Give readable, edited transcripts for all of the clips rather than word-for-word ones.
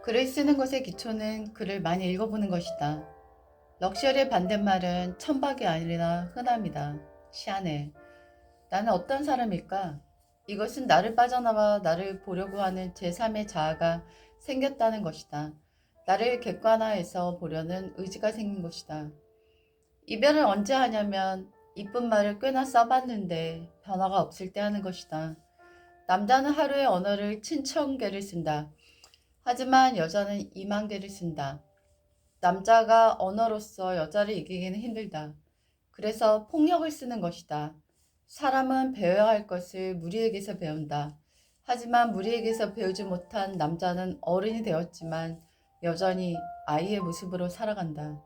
글을 쓰는 것의 기초는 글을 많이 읽어보는 것이다. 럭셔리의 반대말은 천박이 아니라 흔함이다. 시아네. 나는 어떤 사람일까? 이것은 나를 빠져나와 나를 보려고 하는 제3의 자아가 생겼다는 것이다. 나를 객관화해서 보려는 의지가 생긴 것이다. 이별을 언제 하냐면 이쁜 말을 꽤나 써봤는데 변화가 없을 때 하는 것이다. 남자는 하루에 언어를 1000개를 쓴다. 하지만 여자는 20,000개를 쓴다. 남자가 언어로서 여자를 이기기는 힘들다. 그래서 폭력을 쓰는 것이다. 사람은 배워야 할 것을 무리에게서 배운다. 하지만 무리에게서 배우지 못한 남자는 어른이 되었지만 여전히 아이의 모습으로 살아간다.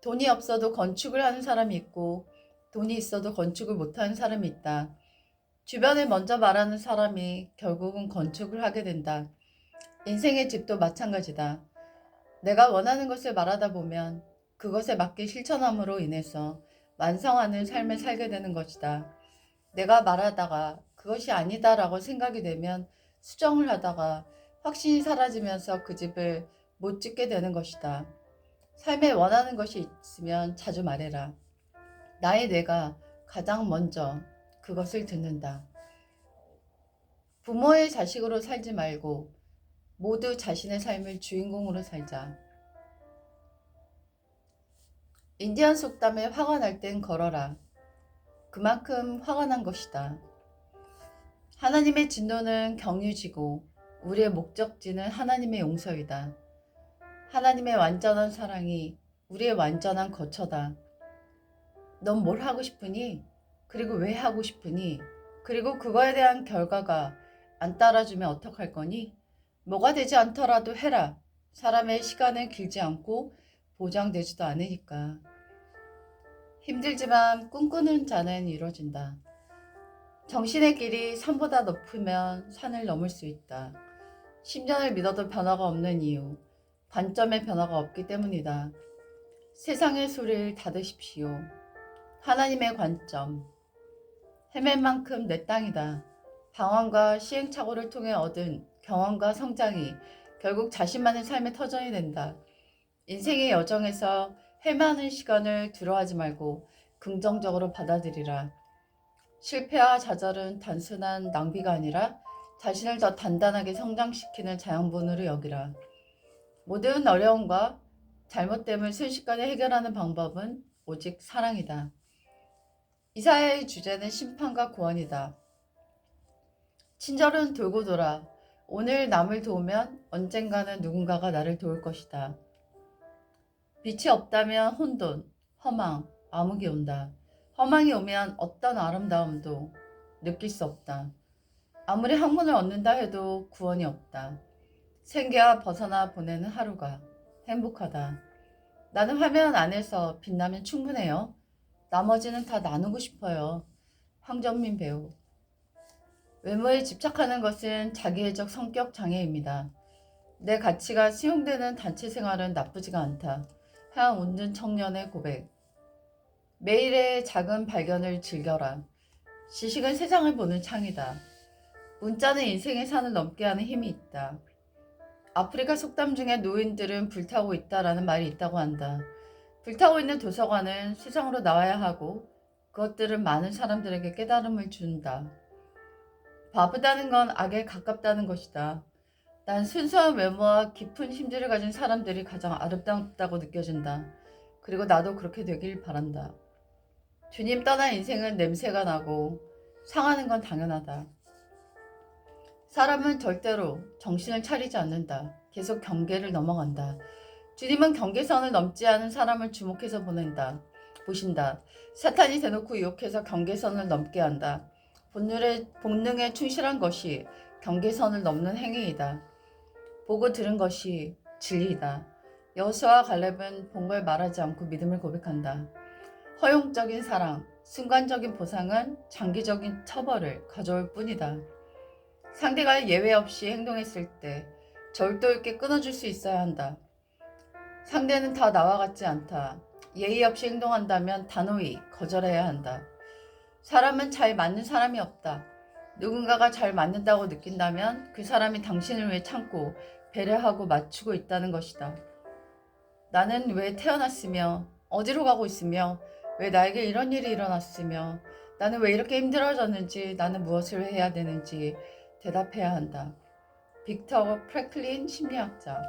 돈이 없어도 건축을 하는 사람이 있고 돈이 있어도 건축을 못하는 사람이 있다. 주변에 먼저 말하는 사람이 결국은 건축을 하게 된다. 인생의 집도 마찬가지다. 내가 원하는 것을 말하다 보면 그것에 맞게 실천함으로 인해서 완성하는 삶을 살게 되는 것이다. 내가 말하다가 그것이 아니다라고 생각이 되면 수정을 하다가 확신이 사라지면서 그 집을 못 짓게 되는 것이다. 삶에 원하는 것이 있으면 자주 말해라. 나의 뇌가 가장 먼저 그것을 듣는다. 부모의 자식으로 살지 말고 모두 자신의 삶을 주인공으로 살자. 인디안 속담에 화가 날 땐 걸어라. 그만큼 화가 난 것이다. 하나님의 진노는 경유지고 우리의 목적지는 하나님의 용서이다. 하나님의 완전한 사랑이 우리의 완전한 거처다. 넌 뭘 하고 싶으니? 그리고 왜 하고 싶으니? 그리고 그거에 대한 결과가 안 따라주면 어떡할 거니? 뭐가 되지 않더라도 해라. 사람의 시간은 길지 않고 보장되지도 않으니까. 힘들지만 꿈꾸는 자는 이루어진다. 정신의 길이 산보다 높으면 산을 넘을 수 있다. 10년을 믿어도 변화가 없는 이유, 관점의 변화가 없기 때문이다. 세상의 소리를 닫으십시오. 하나님의 관점. 헤맨 만큼 내 땅이다. 방황과 시행착오를 통해 얻은 경험과 성장이 결국 자신만의 삶의 터전이 된다. 인생의 여정에서 헤매는 시간을 두려워하지 말고 긍정적으로 받아들이라. 실패와 좌절은 단순한 낭비가 아니라 자신을 더 단단하게 성장시키는 자양분으로 여기라. 모든 어려움과 잘못됨을 순식간에 해결하는 방법은 오직 사랑이다. 이사야의 주제는 심판과 구원이다. 친절은 돌고 돌아. 오늘 남을 도우면 언젠가는 누군가가 나를 도울 것이다. 빛이 없다면 혼돈, 허망, 암흑이 온다. 허망이 오면 어떤 아름다움도 느낄 수 없다. 아무리 학문을 얻는다 해도 구원이 없다. 생계와 벗어나 보내는 하루가 행복하다. 나는 화면 안에서 빛나면 충분해요. 나머지는 다 나누고 싶어요. 황정민 배우. 외모에 집착하는 것은 자기애적 성격 장애입니다. 내 가치가 수용되는 단체 생활은 나쁘지가 않다. 한 웃는 청년의 고백. 매일의 작은 발견을 즐겨라. 지식은 세상을 보는 창이다. 문자는 인생의 산을 넘게 하는 힘이 있다. 아프리카 속담 중에 노인들은 불타고 있다라는 말이 있다고 한다. 불타고 있는 도서관은 세상으로 나와야 하고 그것들은 많은 사람들에게 깨달음을 준다. 바쁘다는 건 악에 가깝다는 것이다. 난 순수한 외모와 깊은 심지를 가진 사람들이 가장 아름답다고 느껴진다. 그리고 나도 그렇게 되길 바란다. 주님 떠난 인생은 냄새가 나고 상하는 건 당연하다. 사람은 절대로 정신을 차리지 않는다. 계속 경계를 넘어간다. 주님은 경계선을 넘지 않은 사람을 주목해서 보신다. 사탄이 대놓고 유혹해서 경계선을 넘게 한다. 본능에 충실한 것이 경계선을 넘는 행위이다. 보고 들은 것이 진리이다. 여호수아와 갈렙은 본 걸 말하지 않고 믿음을 고백한다. 허용적인 사랑, 순간적인 보상은 장기적인 처벌을 가져올 뿐이다. 상대가 예외 없이 행동했을 때 절도 있게 끊어줄 수 있어야 한다. 상대는 다 나와 같지 않다. 예의 없이 행동한다면 단호히 거절해야 한다. 사람은 잘 맞는 사람이 없다. 누군가가 잘 맞는다고 느낀다면 그 사람이 당신을 위해 참고 배려하고 맞추고 있다는 것이다. 나는 왜 태어났으며 어디로 가고 있으며 왜 나에게 이런 일이 일어났으며 나는 왜 이렇게 힘들어졌는지 나는 무엇을 해야 되는지 대답해야 한다. 빅터 프랭클린 심리학자.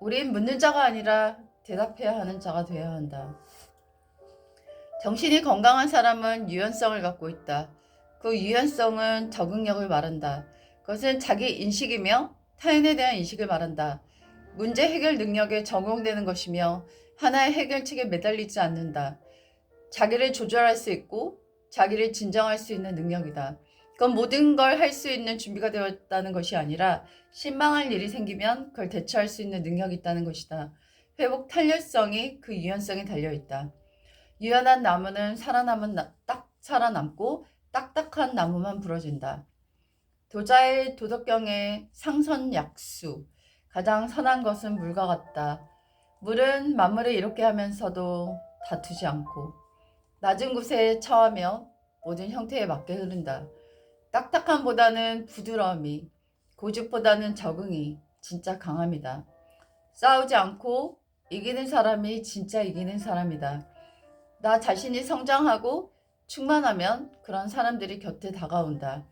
우린 묻는 자가 아니라 대답해야 하는 자가 되어야 한다. 정신이 건강한 사람은 유연성을 갖고 있다. 그 유연성은 적응력을 말한다. 그것은 자기 인식이며 타인에 대한 인식을 말한다. 문제 해결 능력에 적용되는 것이며 하나의 해결책에 매달리지 않는다. 자기를 조절할 수 있고 자기를 진정할 수 있는 능력이다. 그건 모든 걸 할 수 있는 준비가 되었다는 것이 아니라 실망할 일이 생기면 그걸 대처할 수 있는 능력이 있다는 것이다. 회복 탄력성이 그 유연성에 달려있다. 유연한 나무는 딱 살아남고 딱딱한 나무만 부러진다. 도자의 도덕경의 상선약수. 가장 선한 것은 물과 같다. 물은 만물을 이롭게 하면서도 다투지 않고 낮은 곳에 처하며 모든 형태에 맞게 흐른다. 딱딱함보다는 부드러움이, 고집보다는 적응이 진짜 강함이다. 싸우지 않고 이기는 사람이 진짜 이기는 사람이다. 나 자신이 성장하고 충만하면 그런 사람들이 곁에 다가온다.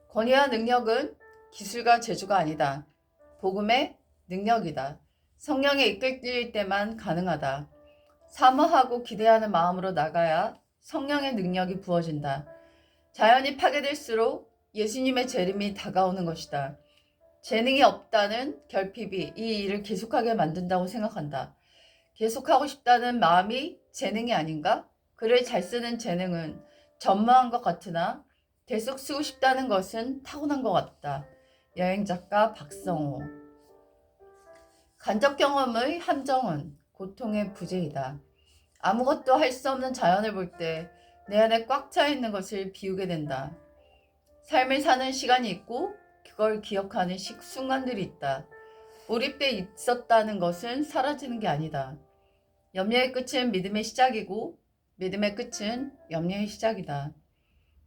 권위와 능력은 기술과 재주가 아니다. 복음의 능력이다. 성령에 이끌릴 때만 가능하다. 사모하고 기대하는 마음으로 나가야 성령의 능력이 부어진다. 자연이 파괴될수록 예수님의 재림이 다가오는 것이다. 재능이 없다는 결핍이 이 일을 계속하게 만든다고 생각한다. 계속하고 싶다는 마음이 재능이 아닌가? 글을 잘 쓰는 재능은 전무한 것 같으나 계속 쓰고 싶다는 것은 타고난 것 같다. 여행작가 박성호. 간접 경험의 함정은 고통의 부재이다. 아무것도 할 수 없는 자연을 볼 때 내 안에 꽉 차 있는 것을 비우게 된다. 삶을 사는 시간이 있고 그걸 기억하는 순간들이 있다. 몰입돼 있었다는 것은 사라지는 게 아니다. 염려의 끝은 믿음의 시작이고 믿음의 끝은 염려의 시작이다.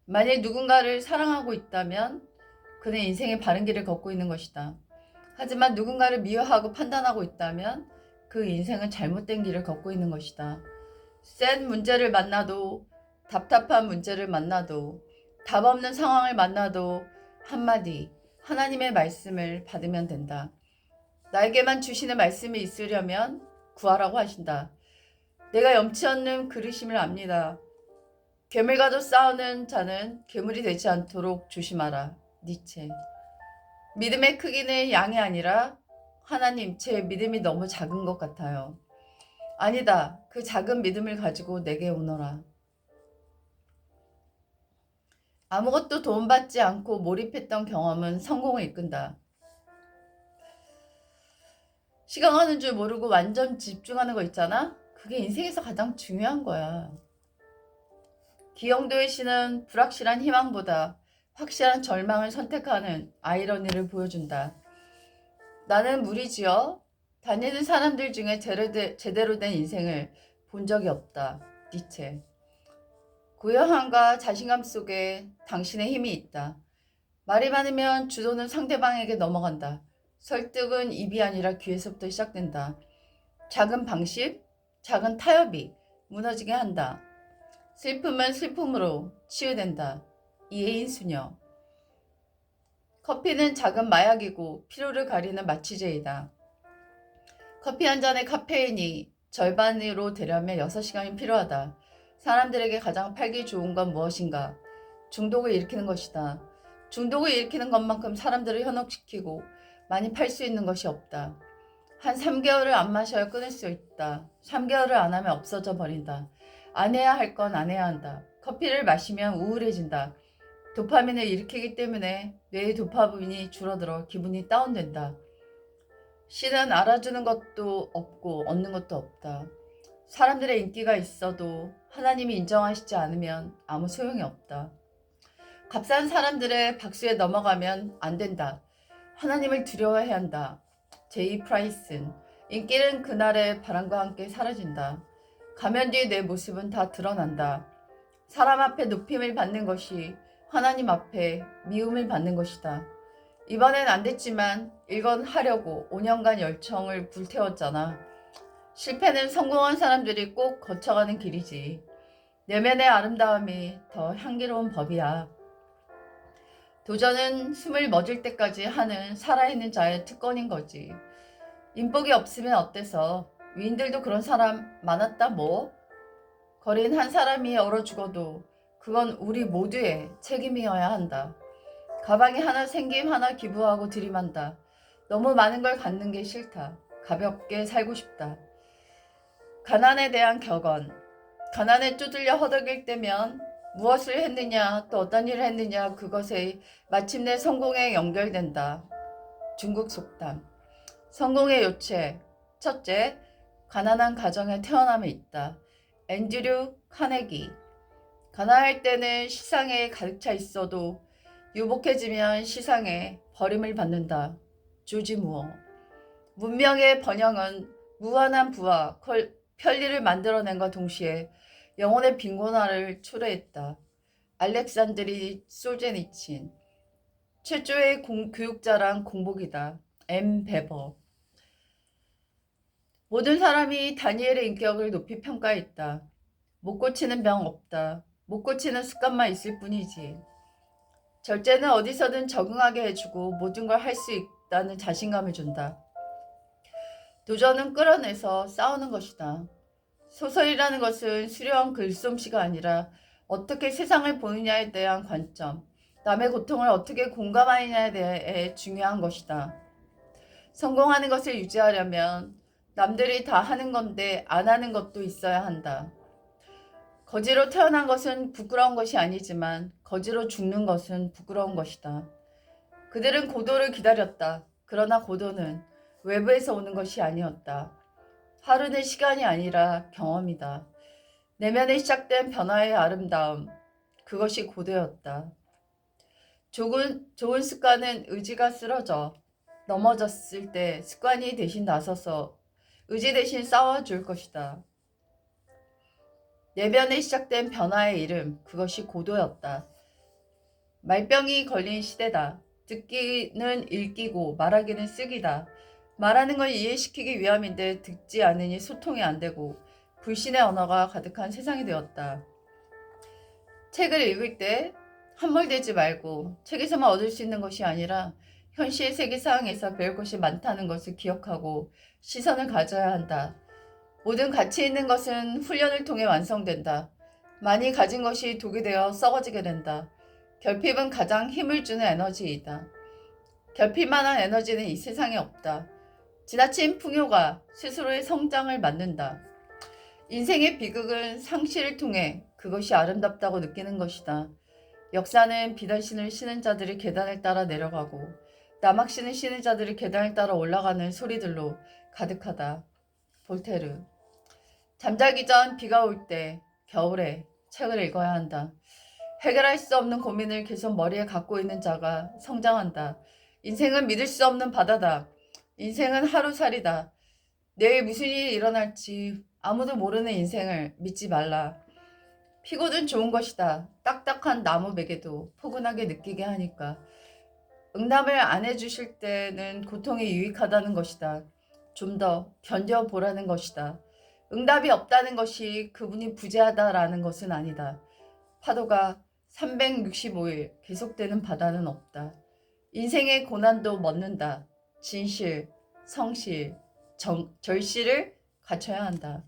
만일 누군가를 사랑하고 있다면 그는 인생의 바른 길을 걷고 있는 것이다. 하지만 누군가를 미워하고 판단하고 있다면 그 인생은 잘못된 길을 걷고 있는 것이다. 센 문제를 만나도 답답한 문제를 만나도 답 없는 상황을 만나도 한마디 하나님의 말씀을 받으면 된다. 나에게만 주시는 말씀이 있으려면 구하라고 하신다. 내가 염치 없는 그릇임을 압니다. 괴물과도 싸우는 자는 괴물이 되지 않도록 조심하라. 니체. 믿음의 크기는 양이 아니라 하나님, 제 믿음이 너무 작은 것 같아요. 아니다. 그 작은 믿음을 가지고 내게 오너라. 아무것도 도움받지 않고 몰입했던 경험은 성공을 이끈다. 시간 가는 줄 모르고 완전 집중하는 거 있잖아? 그게 인생에서 가장 중요한 거야. 기영도의 시는 불확실한 희망보다 확실한 절망을 선택하는 아이러니를 보여준다. 나는 무리지어 다니는 사람들 중에 제대로 된 인생을 본 적이 없다. 니체. 고요함과 자신감 속에 당신의 힘이 있다. 말이 많으면 주도는 상대방에게 넘어간다. 설득은 입이 아니라 귀에서부터 시작된다. 작은 방심, 작은 타협이 무너지게 한다. 슬픔은 슬픔으로 치유된다. 이혜인 수녀. 커피는 작은 마약이고 피로를 가리는 마취제이다. 커피 한 잔의 카페인이 절반으로 되려면 6시간이 필요하다. 사람들에게 가장 팔기 좋은 건 무엇인가? 중독을 일으키는 것이다. 중독을 일으키는 것만큼 사람들을 현혹시키고 많이 팔 수 있는 것이 없다. 한 3개월을 안 마셔야 끊을 수 있다. 3개월을 안 하면 없어져 버린다. 안 해야 할 건 안 해야 한다. 커피를 마시면 우울해진다. 도파민을 일으키기 때문에 뇌의 도파민이 줄어들어 기분이 다운된다. 시는 알아주는 것도 없고 얻는 것도 없다. 사람들의 인기가 있어도 하나님이 인정하시지 않으면 아무 소용이 없다. 값싼 사람들의 박수에 넘어가면 안 된다. 하나님을 두려워해야 한다. 제이 프라이슨. 인기는 그날의 바람과 함께 사라진다. 가면 뒤의 내 모습은 다 드러난다. 사람 앞에 높임을 받는 것이 하나님 앞에 미움을 받는 것이다. 이번엔 안 됐지만 이건 하려고 5년간 열정을 불태웠잖아. 실패는 성공한 사람들이 꼭 거쳐가는 길이지. 내면의 아름다움이 더 향기로운 법이야. 도전은 숨을 멎을 때까지 하는 살아있는 자의 특권인 거지. 인복이 없으면 어때서? 위인들도 그런 사람 많았다 뭐? 거린 한 사람이 얼어 죽어도 그건 우리 모두의 책임이어야 한다. 가방에 하나 생김 하나 기부하고 들이만다. 너무 많은 걸 갖는 게 싫다. 가볍게 살고 싶다. 가난에 대한 격언. 가난에 두들려 허덕일 때면 무엇을 했느냐 또 어떤 일을 했느냐 그것에 마침내 성공에 연결된다. 중국 속담. 성공의 요체. 첫째, 가난한 가정에 태어남에 있다. 앤드류 카네기. 가난할 때는 시상에 가득 차 있어도 유복해지면 시상에 버림을 받는다. 조지 무어. 문명의 번영은 무한한 부와 편리를 만들어낸과 동시에 영혼의 빈곤화를 초래했다. 알렉산드리 솔제니친. 최초의 교육자란 공복이다. 엠 베버. 모든 사람이 다니엘의 인격을 높이 평가했다. 못 고치는 병 없다. 못 고치는 습관만 있을 뿐이지. 절제는 어디서든 적응하게 해주고 모든 걸 할 수 있다는 자신감을 준다. 도전은 끌어내서 싸우는 것이다. 소설이라는 것은 수려한 글솜씨가 아니라 어떻게 세상을 보느냐에 대한 관점, 남의 고통을 어떻게 공감하느냐에 대해 중요한 것이다. 성공하는 것을 유지하려면 남들이 다 하는 건데 안 하는 것도 있어야 한다. 거지로 태어난 것은 부끄러운 것이 아니지만 거지로 죽는 것은 부끄러운 것이다. 그들은 고도를 기다렸다. 그러나 고도는 외부에서 오는 것이 아니었다. 하루는 시간이 아니라 경험이다. 내면에 시작된 변화의 아름다움, 그것이 고도였다. 좋은 습관은 의지가 쓰러져 넘어졌을 때 습관이 대신 나서서 의지 대신 싸워줄 것이다. 내면에 시작된 변화의 이름, 그것이 고도였다. 말병이 걸린 시대다. 듣기는 읽기고 말하기는 쓰기다. 말하는 걸 이해시키기 위함인데 듣지 않으니 소통이 안 되고 불신의 언어가 가득한 세상이 되었다. 책을 읽을 때 함몰되지 말고 책에서만 얻을 수 있는 것이 아니라 현실 세계상에서 배울 것이 많다는 것을 기억하고 시선을 가져야 한다. 모든 가치 있는 것은 훈련을 통해 완성된다. 많이 가진 것이 독이 되어 썩어지게 된다. 결핍은 가장 힘을 주는 에너지이다. 결핍만한 에너지는 이 세상에 없다. 지나친 풍요가 스스로의 성장을 막는다. 인생의 비극은 상실을 통해 그것이 아름답다고 느끼는 것이다. 역사는 비단신을 신은 자들이 계단을 따라 내려가고 나막신을 신은 자들이 계단을 따라 올라가는 소리들로 가득하다. 볼테르. 잠자기 전 비가 올 때 겨울에 책을 읽어야 한다. 해결할 수 없는 고민을 계속 머리에 갖고 있는 자가 성장한다. 인생은 믿을 수 없는 바다다. 인생은 하루살이다. 내일 무슨 일이 일어날지 아무도 모르는 인생을 믿지 말라. 피고는 좋은 것이다. 딱딱한 나무 베개도 포근하게 느끼게 하니까. 응답을 안 해주실 때는 고통이 유익하다는 것이다. 좀 더 견뎌보라는 것이다. 응답이 없다는 것이 그분이 부재하다라는 것은 아니다. 파도가 365일 계속되는 바다는 없다. 인생의 고난도 멎는다. 진실, 성실, 절실을 갖춰야 한다.